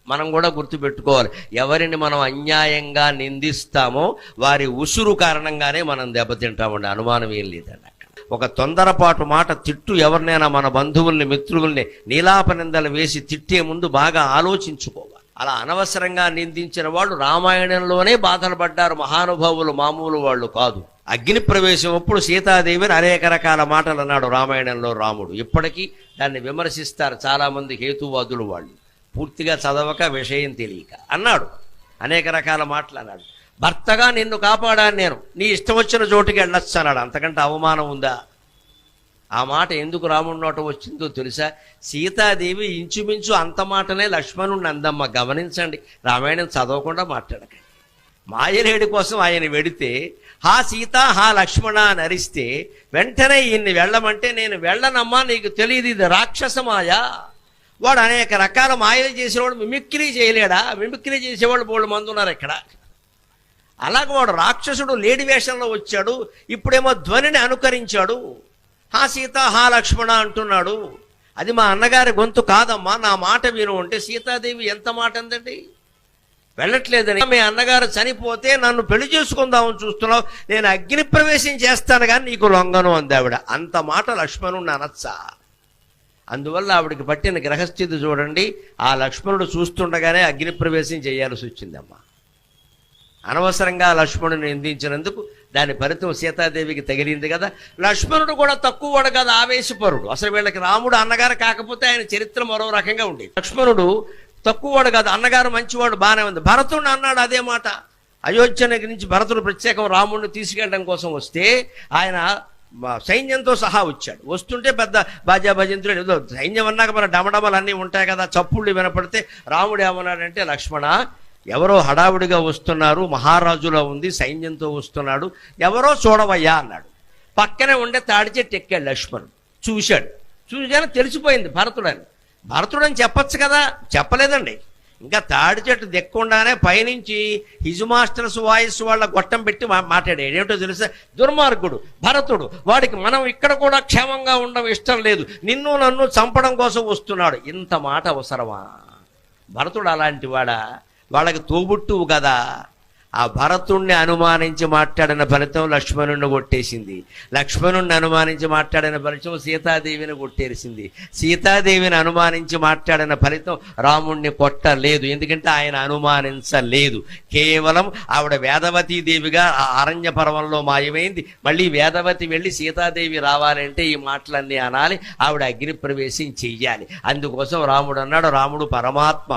మనం కూడా గుర్తుపెట్టుకోవాలి. ఎవరిని మనం అన్యాయంగా నిందిస్తామో వారి ఉసురు కారణంగానే మనం దెబ్బతింటామండి, అనుమానం ఏం లేదండి. ఒక తొందరపాటు మాట తిట్టు ఎవరినైనా మన బంధువుల్ని మిత్రుల్ని నీలాపనిందలు వేసి తిట్టే ముందు బాగా ఆలోచించుకోవాలి. అలా అనవసరంగా నిందించిన వాళ్ళు రామాయణంలోనే బాధలు పడ్డారు మహానుభావులు, మామూలు వాళ్ళు కాదు. అగ్ని ప్రవేశం అప్పుడు సీతాదేవిని అనేక రకాల మాటలు అన్నాడు రామాయణంలో రాముడు. ఇప్పటికీ దాన్ని విమర్శిస్తారు చాలామంది హేతువాదులు. వాళ్ళు పూర్తిగా చదవక విషయం తెలియక అన్నాడు, అనేక రకాల మాటలు అన్నాడు. భర్తగా నిన్ను కాపాడాను నేను, నీ ఇష్టం వచ్చిన చోటుకి వెళ్ళొచ్చు అన్నాడు. అంతకంటే అవమానం ఉందా? ఆ మాట ఎందుకు రాముడి నోట వచ్చిందో తెలుసా? సీతాదేవి ఇంచుమించు అంత మాటనే లక్ష్మణుడిని అందమ్మ. గమనించండి, రామాయణం చదవకుండా మాట్లాడక. మాయలేడి కోసం ఆయన వెడితే హా సీత హా లక్ష్మణ అని అరిస్తే వెంటనే ఈయన్ని వెళ్ళమంటే నేను వెళ్ళనమ్మా, నీకు తెలియదు ఇది రాక్షసమాయ. వాడు అనేక రకాల మాయలు చేసేవాడు మిమిక్రీ చేయలేడా? మిమిక్రీ చేసేవాళ్ళు బోళ్ళు మంది ఉన్నారు ఇక్కడ. అలాగే వాడు రాక్షసుడు లేడి వేషంలో వచ్చాడు, ఇప్పుడేమో ధ్వనిని అనుకరించాడు. హా సీత హా లక్ష్మణ అంటున్నాడు. అది మా అన్నగారి గొంతు కాదమ్మా, నా మాట విను అంటే సీతాదేవి ఎంత మాట అందండి. వెళ్ళట్లేదని, మీ అన్నగారు చనిపోతే నన్ను పెళ్లి చేసుకుందామని చూస్తున్నావు, నేను అగ్ని ప్రవేశం చేస్తాను కానీ నీకు లొంగను అంది ఆవిడ. అంత మాట లక్ష్మణుడిని అనొచ్చా? అందువల్ల ఆవిడికి పట్టిన గ్రహస్థితి చూడండి. ఆ లక్ష్మణుడు చూస్తుండగానే అగ్ని ప్రవేశం చేయాల్సి వచ్చిందమ్మా. అనవసరంగా లక్ష్మణుని నిందించినందుకు దాని ఫలితం సీతాదేవికి తగిలింది కదా. లక్ష్మణుడు కూడా తక్కువవాడు కదా, ఆవేశపరుడు. అసలు వీళ్ళకి రాముడు అన్నగారు కాకపోతే ఆయన చరిత్ర మరో రకంగా ఉండేది. లక్ష్మణుడు తక్కువవాడు కాదు, అన్నగారు మంచివాడు, బాగానే ఉంది. భరతుడు అన్నాడు అదే మాట. అయోధ్య దగ్గర నుంచి భరతుడు ప్రత్యేకం రాముడిని తీసుకెళ్ళడం కోసం వస్తే ఆయన సైన్యంతో సహా వచ్చాడు. వస్తుంటే పెద్ద బాజా భజంతుడు ఏదో సైన్యం అన్నాక మన డమడమలు అన్నీ ఉంటాయి కదా, చప్పుళ్ళు వినపడితే రాముడు ఏమన్నాడంటే, లక్ష్మణ ఎవరో హడావుడిగా వస్తున్నారు, మహారాజులో ఉంది, సైన్యంతో వస్తున్నాడు, ఎవరో చూడవయ్యా అన్నాడు. పక్కనే ఉండే తాడి చెట్టు ఎక్కాడు లక్ష్మణుడు. చూశాను తెలిసిపోయింది భరతుడని. భరతుడని చెప్పచ్చు కదా, చెప్పలేదండి. ఇంకా తాడి చెట్టు దిక్కుండానే పైనుంచి హిజు మాస్టర్స్ వాయిస్ వాళ్ళ గొట్టం పెట్టి మాట్లాడాడు. ఏమిటో తెలుసా? దుర్మార్గుడు భరతుడు, వాడికి మనం ఇక్కడ కూడా క్షేమంగా ఉండడం ఇష్టం లేదు, నిన్ను నన్ను చంపడం కోసం వస్తున్నాడు. ఇంత మాట అవసరమా? భరతుడు అలాంటి వాడా? వాళ్ళకి తోబుట్టువు కదా. ఆ భరతుణ్ణి అనుమానించి మాట్లాడిన ఫలితం లక్ష్మణుడిని కొట్టేసింది. లక్ష్మణుడిని అనుమానించి మాట్లాడిన ఫలితం సీతాదేవిని కొట్టేసింది. సీతాదేవిని అనుమానించి మాట్లాడిన ఫలితం రాముణ్ణి కొట్టలేదు, ఎందుకంటే ఆయన అనుమానించలేదు. కేవలం ఆవిడ వేదవతీదేవిగా ఆ అరణ్య పర్వంలో మాయమైంది. మళ్ళీ వేదవతి వెళ్ళి సీతాదేవి రావాలంటే ఈ మాటలన్నీ అనాలి, ఆవిడ అగ్ని ప్రవేశం చెయ్యాలి. అందుకోసం రాముడు అన్నాడు, రాముడు పరమాత్మ